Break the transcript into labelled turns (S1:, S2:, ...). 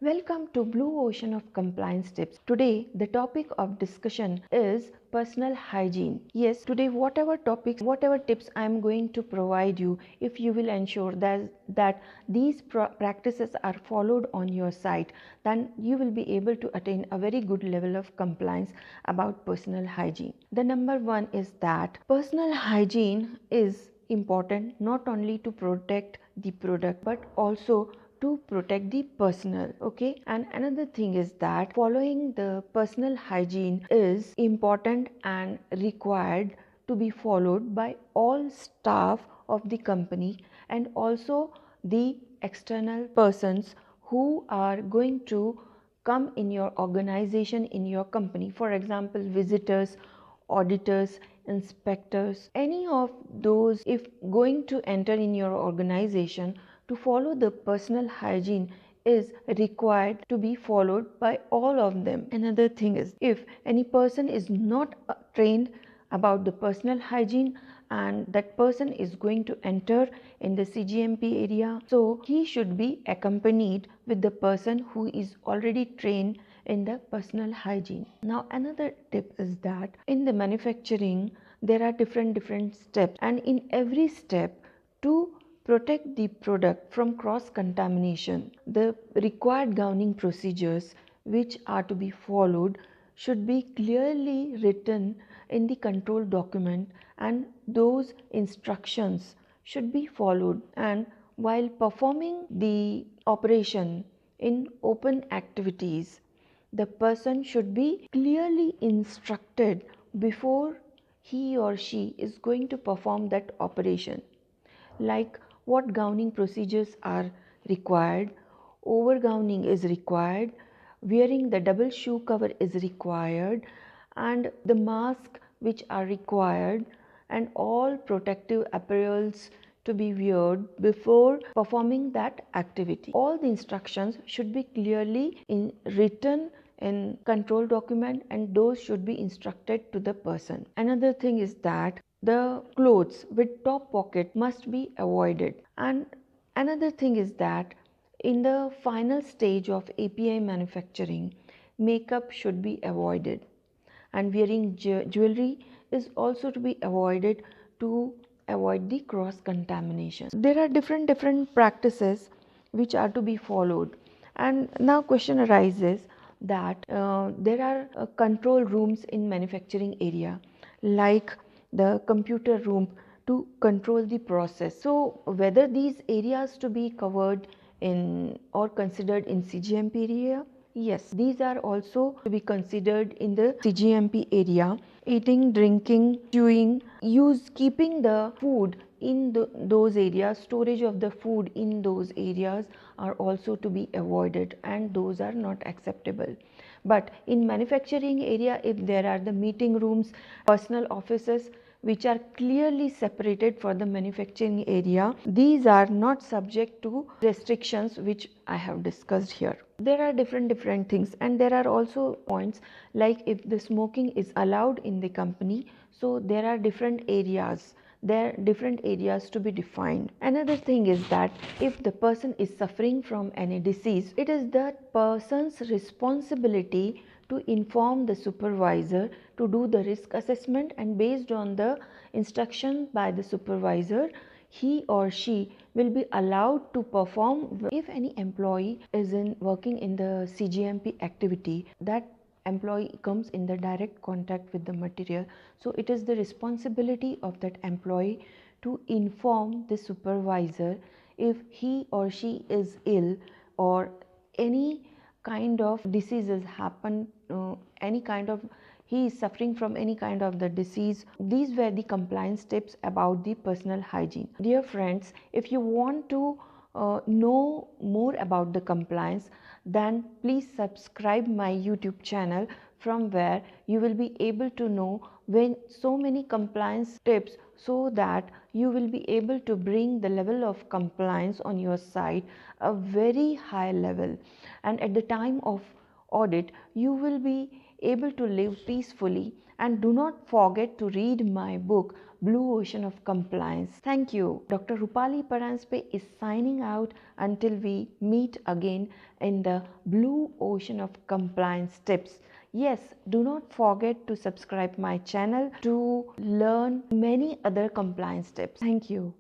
S1: Welcome to Blue Ocean of Compliance Tips. Today, the topic of discussion is personal hygiene. Yes, today whatever tips I am going to provide you, if you will ensure that these practices are followed on your site, then you will be able to attain a very good level of compliance about personal hygiene. The number one is that personal hygiene is important not only to protect the product but also to protect the personal. Okay, and another thing is that following the personal hygiene is important and required to be followed by all staff of the company and also the external persons who are going to come in your organization, in your company. For example, visitors, auditors, inspectors, any of those, if going to enter in your organization, to follow the personal hygiene is required to be followed by all of them. Another thing is, if any person is not trained about the personal hygiene and that person is going to enter in the CGMP area, so he should be accompanied with the person who is already trained in the personal hygiene. Now another tip is that in the manufacturing there are different steps, and in every step, to protect the product from cross contamination, the required gowning procedures which are to be followed should be clearly written in the control document, and those instructions should be followed. And while performing the operation in open activities, the person should be clearly instructed before he or she is going to perform that operation, like what gowning procedures are required, over gowning is required, wearing the double shoe cover is required, and the mask which are required, and all protective apparels to be worn before performing that activity. All the instructions should be clearly written in control document, and those should be instructed to the person. Another thing is that the clothes with top pocket must be avoided. And another thing is that in the final stage of API manufacturing, makeup should be avoided, and wearing jewelry is also to be avoided to avoid the cross contamination. There are different practices which are to be followed, and now question arises that there are control rooms in manufacturing area, like the computer room to control the process. So whether these areas to be covered in or considered in CGMP area? Yes, these are also to be considered in the CGMP area. Eating, drinking, chewing, keeping the food in those areas, storage of the food in those areas are also to be avoided, and those are not acceptable. But in manufacturing area, if there are the meeting rooms, personal offices which are clearly separated for the manufacturing area, these are not subject to restrictions which I have discussed here. There are different things, and there are also points like if the smoking is allowed in the company, so there are different areas to be defined. Another thing is that if the person is suffering from any disease, it is that person's responsibility to inform the supervisor to do the risk assessment, and based on the instruction by the supervisor, he or she will be allowed to perform. If any employee is working in the CGMP activity, that employee comes in the direct contact with the material, so it is the responsibility of that employee to inform the supervisor if he or she is ill or any kind of diseases happen, any kind of he is suffering from any kind of the disease. These were the compliance tips about the personal hygiene. Dear friends, if you want to know more about the compliance, then please subscribe my YouTube channel, from where you will be able to know when so many compliance tips, so that you will be able to bring the level of compliance on your site a very high level, and at the time of audit you will be able to live peacefully. And do not forget to read my book, Blue Ocean of Compliance. Thank you. Dr. Rupali Paranjape is signing out until we meet again in the Blue Ocean of Compliance tips. Yes, do not forget to subscribe my channel to learn many other compliance tips. Thank you.